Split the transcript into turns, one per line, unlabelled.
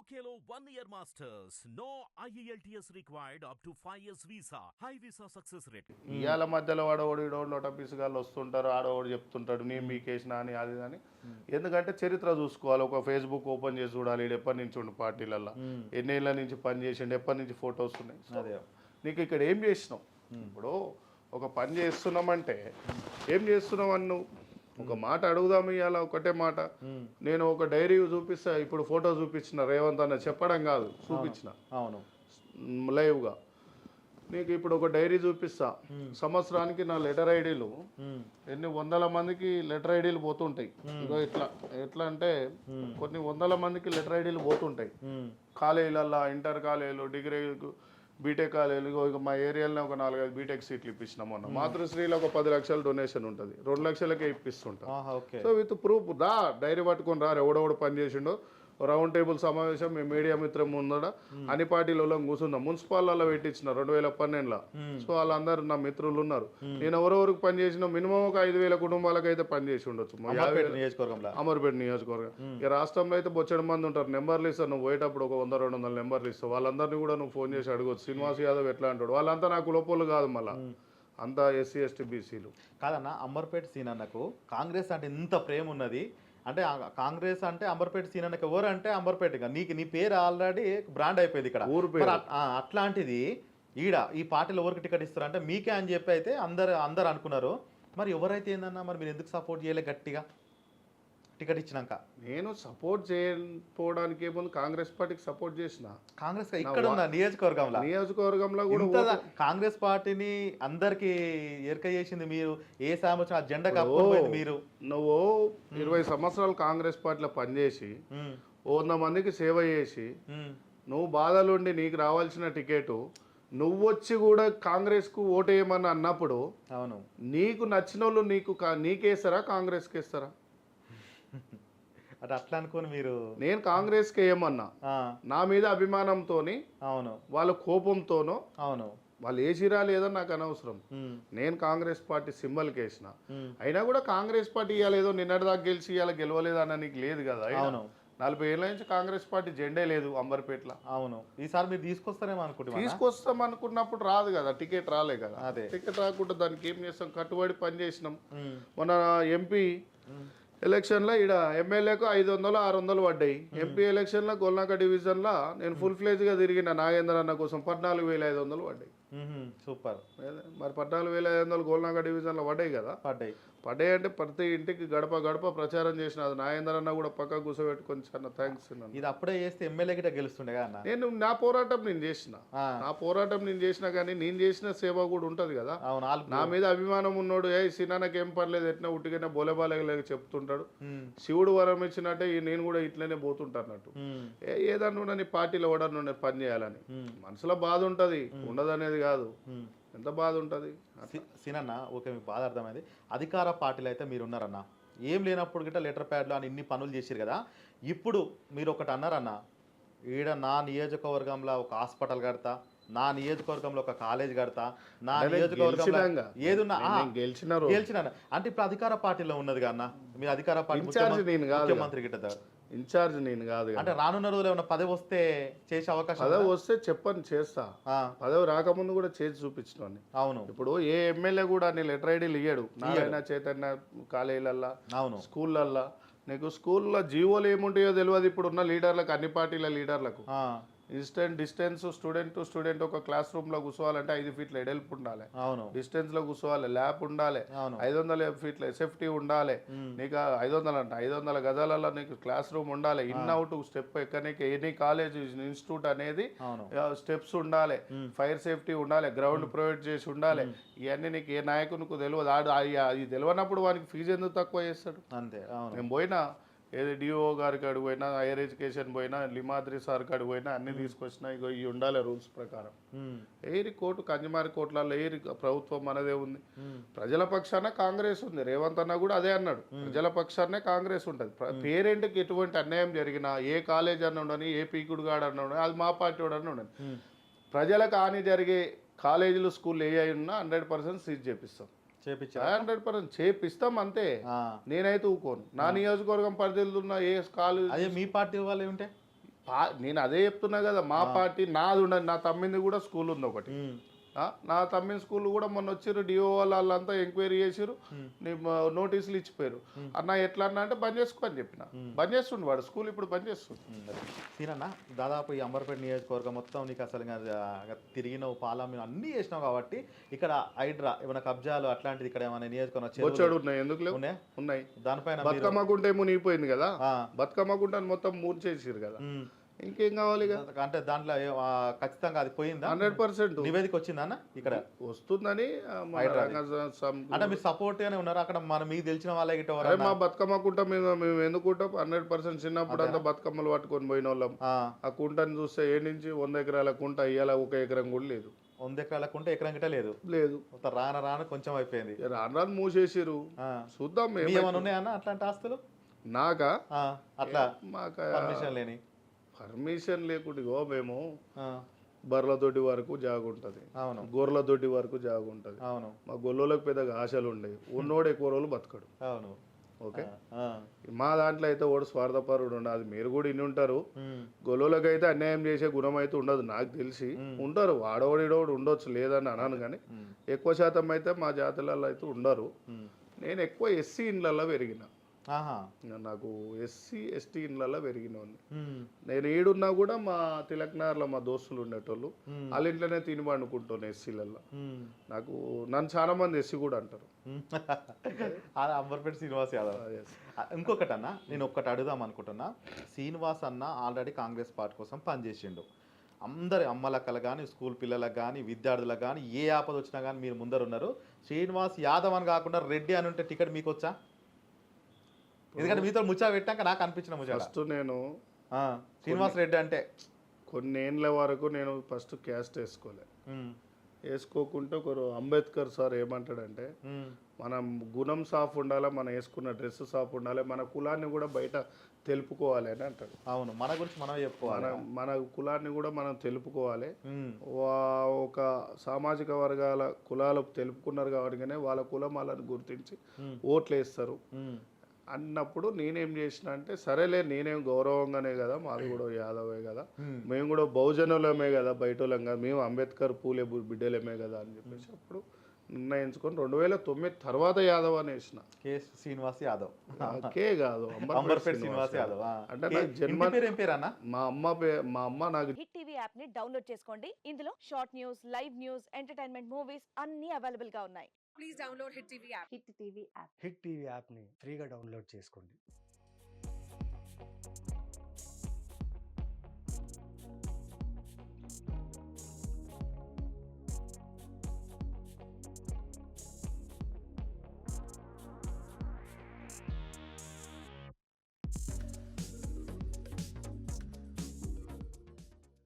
UKLO 1 year masters. No IELTS required up to 5 years visa. High visa success rate.
ఇవాళ మధ్యలో వాడోడు ఈడోడు నోటపీసు గాళ్ళు వస్తుంటారు, ఆడోడు చెప్తుంటాడు నేను మీకేసిన అని అది అని. ఎందుకంటే చరిత్ర చూసుకోవాలి, ఒక ఫేస్బుక్ ఓపెన్ చేసి చూడాలి, ఈడు ఎప్పటి నుంచి ఉండు పార్టీలల్లో, ఎన్నేళ్ళ నుంచి పని చేసిండు, ఎప్పటి నుంచి ఫొటోస్ ఉన్నాయి.
అదే
నీకు ఇక్కడ ఏం చేసినావు? ఇప్పుడు ఒక పని చేస్తున్నామంటే ఏం చేస్తున్నావు అని నువ్వు ఒక మాట అడుగుదాము. ఇవాళ ఒకటే మాట, నేను ఒక డైరీ చూపిస్తా, ఇప్పుడు ఫోటో చూపించిన రేవంత్ అన్న చెప్పడం కాదు, చూపించిన
అవును
లైవ్గా. నీకు ఇప్పుడు ఒక డైరీ చూపిస్తా, సంవత్సరానికి నా లెటర్ ఐడీలు ఎన్ని వందల మందికి లెటర్ ఐడీలు పోతుంటాయి. ఇగో ఇట్లా ఎట్లా అంటే కొన్ని వందల మందికి లెటర్ ఐడీలు పోతుంటాయి కాలేజీలల్లో, ఇంటర్ కాలేజీలు, డిగ్రీ బీటెక్ కాలేజీలు. ఇక మా ఏరియాలోనే ఒక 4-5 బీటెక్ సీట్లు ఇప్పించినాం మొన్న. మాతృశ్రీలో ఒక 10 లక్షల డొనేషన్ ఉంటుంది, 2 లక్షలకే ఇప్పిస్తుంటాం. So with proof the diary పట్టుకొని రా, ఎవడెవడు పని చేసిండో. రౌండ్ టేబుల్ సమావేశం మీ మీడియా మిత్రం ముందడ అన్ని పార్టీలలో కూర్చుందాం. మున్సిపాల్లో పెట్టించిన 2012లో. సో వాళ్ళందరూ నా మిత్రులు ఉన్నారు. నేను ఎవరెవరికి పని చేసినా మినిమం ఒక 5,000 కుటుంబాలకు అయితే పని చేసి ఉండొచ్చు అమర్పేట నియోజకవర్గం. ఇక రాష్ట్రంలో అయితే బొచ్చడి మంది ఉంటారు. నెంబర్లు ఇస్తాను, నువ్వు పోయేటప్పుడు ఒక 100-200 నెంబర్లు ఇస్తావు. వాళ్ళందరినీ కూడా నువ్వు ఫోన్ చేసి అడగొచ్చు. శ్రీనివాస్ యాదవ్ ఎట్లా అంటాడు, వాళ్ళంతా నాకు లోపలు కాదు, మళ్ళీ అంతా SC ST BCలు
కాదన్న. అంబర్పేట సీనన్నకు కాంగ్రెస్ అంటే ఇంత ప్రేమ ఉన్నది అంటే, కాంగ్రెస్ అంటే అంబర్పేట సీనన్నకు ఎవరు అంటే అంబర్పేట, నీకు నీ పేరు ఆల్రెడీ బ్రాండ్ అయిపోయింది ఇక్కడ ఊరు పేరు. అట్లాంటిది ఈడ ఈ పార్టీలో ఎవరికి టికెట్ ఇస్తారు అంటే మీకే అని చెప్పి అయితే అందరు అనుకున్నారు. మరి ఎవరైతే ఏందన్నా, మరి మీరు ఎందుకు సపోర్ట్ చేయలే గట్టిగా టికెట్ ఇచ్చినాక?
నేను సపోర్ట్ చేయకపోవడానికి ఏముంది, కాంగ్రెస్ పార్టీకి సపోర్ట్ చేసిన.
కాంగ్రెస్ ఇక్కడ ఉన్న నియోజకవర్గంలో
కూడా
కాంగ్రెస్ పార్టీని అందరికి ఎరక చేసింది మీరు. ఏ సంవత్సరం ఆ జెండా కప్పుకోపోయింది మీరు.
నువ్వు 20 సంవత్సరాలు కాంగ్రెస్ పార్టీలో పనిచేసి 100 మందికి సేవ చేసి నువ్వు బాధలుండి నీకు రావాల్సిన టికెట్ నువ్వు వచ్చి కూడా కాంగ్రెస్కు ఓటేయమని అన్నప్పుడు
అవును,
నీకు నచ్చిన వాళ్ళు నీకేస్తారా కాంగ్రెస్కి వేస్తారా?
అంటే అట్లా అనుకోని మీరు.
నేను కాంగ్రెస్కి వేయమన్నా, నా మీద అభిమానంతోని,
అవును,
వాళ్ళ కోపంతోనో,
అవును,
వాళ్ళు వేసిరా లేదో నాకు అనవసరం. నేను కాంగ్రెస్ పార్టీ సింబల్కి వేసిన. అయినా కూడా కాంగ్రెస్ పార్టీ ఇవ్వాలి, ఏదో నిన్నటిదాకా గెలిచి ఇవాళ గెలవలేదు అన్న నీకు లేదు కదా. 40 ఏళ్ళ నుంచి కాంగ్రెస్ పార్టీ జెండే లేదు అంబర్పేటలో.
అవును, ఈసారి మీరు తీసుకొస్తారేమో అనుకుంటున్నా.
తీసుకొస్తాం అనుకున్నప్పుడు రాదు కదా, టికెట్ రాలే కదా. టికెట్ రాకుండా దానికి ఏం చేస్తాం, కట్టుబడి పని చేసినాం. మన MP ఎలక్షన్లో ఇక్కడ ఎమ్మెల్యేకు 500-600 పడ్డాయి. MP ఎలక్షన్లో గోల్నాక డివిజన్లో నేను ఫుల్ ఫ్లేజ్గా తిరిగిన నాగేంద్ర అన్న కోసం 14,500 పడ్డాయి.
సూపర్.
మరి 14,500 గోల్నాక డివిజన్లో పడ్డాయి కదా. పడ్డాయి అంటే ప్రతి ఇంటికి గడప గడప ప్రచారం చేసిన. అది నాగేంద్ర అన్న కూడా పక్క కూర్చోబెట్టుకొని చాలా థ్యాంక్స్.
ఇది అప్పుడే చేస్తే ఎమ్మెల్యే గిట్ట గెలుస్తుండే కదా.
నేను నా పోరాటం నేను చేసిన కానీ నేను చేసిన సేవ కూడా ఉంటది కదా. నా మీద అభిమానం ఉన్నోడు ఏ సినానకి ఏం పర్లేదు, ఎట్లా ఉట్టిగానే బోలేబాలేగలేక చెప్తుంటాడు. శివుడు వరం ఇచ్చినట్టే నేను కూడా ఇట్లనే పోతుంటానట్టు. ఏదన్నా నీ పార్టీలో కూడా పని చేయాలని మనసులో బాధ ఉంటది, ఉండదనేది కాదు. ఎంత బాధ ఉంటుంది
సినన్న. ఓకే, మీకు బాధ అర్థమైంది. అధికార పార్టీలు అయితే మీరు ఉన్నారన్న, ఏం లేనప్పుడు గిట్ట లెటర్ ప్యాడ్లో అని ఇన్ని పనులు చేశారు కదా. ఇప్పుడు మీరు ఒకటి అన్నారన్న, ఈడ నా నియోజకవర్గంలో ఒక హాస్పిటల్ కడతా, నా నియోజకవర్గంలో ఒక కాలేజ్ కడతా, నా నియోజకవర్గంలో ఏదున్నా గెలిచిన అంటే ఇప్పుడు అధికార పార్టీలో ఉన్నది కదా. మీరు అధికార పార్టీ ముఖ్యమంత్రి గిట్ట
ఇన్ఛార్జ్ నేను కాదు.
అంటే రానున్న రోజులు ఏమన్నా పదవి వస్తే చేసే అవకాశం?
పదవి వస్తే చెప్పని చేస్తా. పదవి రాకముందు కూడా చేసి చూపించిన.
అవును,
ఇప్పుడు ఏ ఎమ్మెల్యే కూడా నీ లెటర్ ఐడీలు ఇయ్యాడు. నారాయణ చైతన్య కాలేజీలల్లా, స్కూళ్ళల్లో. నీకు స్కూల్లో జీవోలు ఏముంటాయో తెలియదు ఇప్పుడు ఉన్న లీడర్లకు, అన్ని పార్టీల లీడర్లకు. డిస్టెన్స్ స్టూడెంట్ టు స్టూడెంట్ ఒక క్లాస్ రూమ్ లో కూర్చోవాలంటే 5 ఫీట్ల ఎడల్పు ఉండాలి, డిస్టెన్స్ లో కూర్చోవాలి, ల్యాబ్ ఉండాలి, 500 ఫీట్ల SFT ఉండాలి. నీకు 500 గజాలలో నీకు క్లాస్ రూమ్ ఉండాలి. ఇన్ అవుట్ స్టెప్ ఎక్కడానికి ఎనీ కాలేజ్ ఇన్స్టిట్యూట్ అనేది స్టెప్స్ ఉండాలి, ఫైర్ సేఫ్టీ ఉండాలి, గ్రౌండ్ ప్రొవైడ్ చేసి ఉండాలి. ఇవన్నీ నీకు ఏ నాయకునికి తెలియదు. అది తెలియనప్పుడు వానికి ఫీజు ఎందుకు తక్కువ చేస్తాడు?
అంతే.
నేను పోయినా ఏది DO గారి కాడికి పోయినా, హైయర్ ఎడ్యుకేషన్ పోయినా, లిమాద్రి సార్ కాడికి పోయినా అన్ని తీసుకొచ్చినా. ఇగో ఇవి ఉండాలి రూల్స్ ప్రకారం. ఏరి కోర్టు కన్యమారి కోర్టులలో ఏరి ప్రభుత్వం అనేదే ఉంది. ప్రజల పక్షాన కాంగ్రెస్ ఉంది. రేవంత్ అన్న కూడా అదే అన్నాడు, ప్రజల పక్షాన్నే కాంగ్రెస్ ఉంటుంది. పేరెంట్కి ఎటువంటి అన్యాయం జరిగినా, ఏ కాలేజ్ అన్న ఉండని, ఏ పీకుడుగాడు అన్న ఉండని, అది మా పార్టీ వాడు అన్న ఉండని, ప్రజలకు హాని జరిగే కాలేజీలు స్కూల్ ఏ అయినా 100% సీజ్ చేపిస్తాం. 100% చేపిస్తాం అంతే. నేనైతే ఊకోను. నా నియోజకవర్గం పరిధిలో ఉన్న ఏ కాలేజ్
అదే మీ పార్టీ వాళ్ళు ఏమిటే
నేను అదే చెప్తున్నా కదా, మా పార్టీ నాది ఉండదు, నా తమ్మింది కూడా స్కూల్ ఉంది ఒకటి. నా తమ్మిన స్కూల్ కూడా మొన్న వచ్చారు, డిఓ వాళ్ళంతా ఎంక్వైరీ చేసారు, నోటీసులు ఇచ్చిపోయారు. అన్న ఎట్లా అన్నా అంటే బంద్ చేసుకో అని చెప్పిన, బంద్ చేస్తుండు వాడు స్కూల్, ఇప్పుడు బంద్ చేస్తుంది.
సీనన్న, దాదాపు ఈ అంబర్పేట నియోజకవర్గం మొత్తం నీకు అసలు తిరిగినావు, పాలమ్మిన అన్నీ చేసినావు కాబట్టి ఇక్కడ హైడ్రా ఏమైనా కబ్జాలు అట్లాంటిది ఇక్కడ ఏమైనా నియోజకవర్గం
వచ్చాడు ఉన్నాయి, ఎందుకు లేవు ఉన్నాయి.
దానిపైన
బతుకమ్మ గుంట ఏమో నీపోయింది కదా, బతుకమ్మ గుంట మొత్తం మూర్చేసారు కదా, ఇంకేం కావాలి?
అంటే దాంట్లో ఖచ్చితంగా అది పోయిందా?
100%
నివేదిక వచ్చిందా అన్న? ఇక్కడ
వస్తుందని
అంటే మీరు సపోర్ట్ గానే ఉన్నారు అక్కడ? మీకు తెలిసిన వాళ్ళే గిట్ట
మా బతుకమ్మ కుంట మేము ఎందుకుంటాం? 100% చిన్నప్పుడు అంతా బతుకమ్మలు పట్టుకొని పోయిన వాళ్ళం. ఆ కుంటని చూస్తే ఏ నుంచి 100 ఎకరాల కుంట ఇయ్యాల 1 ఎకరం కూడా లేదు.
100 ఎకరాల కుంట ఎకరం గిట్ట లేదు. రాను కొంచెం అయిపోయింది,
రాను మూసేసిరు. చూద్దాం
ఏమైనా ఉన్నాయన్న అట్లాంటి ఆస్తులు?
నాకా
అట్లా పర్మిషన్ లేని?
పర్మిషన్ లేకుండా మేము బర్రెల దొడ్డి వరకు జాగుంటది, గొర్రెల దొడ్డి వరకు జాగుంటది. మా గొల్లోలకు పెద్దగా ఆశలు ఉండేవి, ఉన్నోడు ఎక్కువ రోజులు బతకడు. ఓకే, మా దాంట్లో అయితే ఓడు స్వార్థపరుడు ఉండదు, అది మీరు కూడా ఇన్ని ఉంటారు. గొల్లోలకు అయితే అన్యాయం చేసే గుణం అయితే ఉండదు నాకు తెలిసి. ఉంటారు వాడోడిడోడు ఉండొచ్చు, లేదని అన్నాను, కానీ ఎక్కువ శాతం అయితే మా జాతులలో అయితే ఉండరు. నేను ఎక్కువ ఎస్సీ ఇండ్లలో పెరిగిన, నాకు ఎస్సీ ఎస్టీ ఇండ్లలో పెరిగినోని. నేను ఏడున్నా కూడా మా తిలక్నగర్లో మా దోస్తులు ఉండేటోళ్ళు, వాళ్ళ ఇంట్లోనే తిని పండుకుంటాను ఎస్సీలలో. నన్ను చాలా మంది ఎస్సీ కూడా అంటారు.
అంబర్పేట శ్రీనివాస్ యాదవ్. ఇంకొకటి అన్న, నేను ఒక్కటి అడుగుదాం అనుకుంటున్నా. శ్రీనివాస్ అన్న ఆల్రెడీ కాంగ్రెస్ పార్టీ కోసం పనిచేసిండు. అందరి అమ్మలక్కలు కానీ, స్కూల్ పిల్లలకు కానీ, విద్యార్థులకు కానీ, ఏ ఆపద వచ్చినా కానీ మీరు ముందరున్నారు. శ్రీనివాస్ యాదవ్ అని కాకుండా రెడ్డి అని ఉంటే టికెట్ మీకు వచ్చా? ఎందుకంటే మీతో ముచ్చా పెట్టాక నాకు అనిపించిన ముచ్చా.
ఫస్ట్ నేను
శ్రీనివాస్ రెడ్డి అంటే
కొన్ని ఏళ్ళ వరకు నేను ఫస్ట్ క్యాస్ట్ వేసుకోకుంటే ఒకరు అంబేద్కర్ సార్ ఏమంటాడంటే, మనం గుణం సాఫ్ ఉండాలి, మనం వేసుకున్న డ్రెస్ సాఫ్ ఉండాలి, మన కులాన్ని కూడా బయట తెలుపుకోవాలి అని అంటాడు.
అవును, మన గురించి మనం చెప్పుకోవాలి,
మన కులాన్ని కూడా మనం తెలుపుకోవాలి. ఒక సామాజిక వర్గాల కులాలు తెలుపుకున్నారు కాబట్టి వాళ్ళ కులం వాళ్ళని గుర్తించి ఓట్లు వేస్తారు అన్నప్పుడు నేనేం చేసిన అంటే, సరేలే నేనేం గౌరవంగానే కదా, మాది కూడా యాదవే కదా, మేము కూడా బహుజనులమే కదా, బయటోళ్ళం కదా, మేము అంబేద్కర్ పూలే బిడ్డలమే కదా అని చెప్పేసి అప్పుడు నిర్ణయించుకొని 2009 తర్వాత యాదవ్ అని వేసిన.
కే శ్రీనివాస్ యాదవ్
కే కాదు,
అంబర్పేట శ్రీనివాస్ యాదవ్.
అంటే నాకు జన్మ మా అమ్మ నాకు.
హిట్ టీవీ యాప్ ని డౌన్లోడ్ చేసుకోండి, ఇందులో short news, live news, entertainment movies అన్ని అవైలబుల్ గా ఉన్నాయి. Please download hit TV app.
Hit TV app ని ఫ్రీగా డౌన్లోడ్ చేసుకోండి.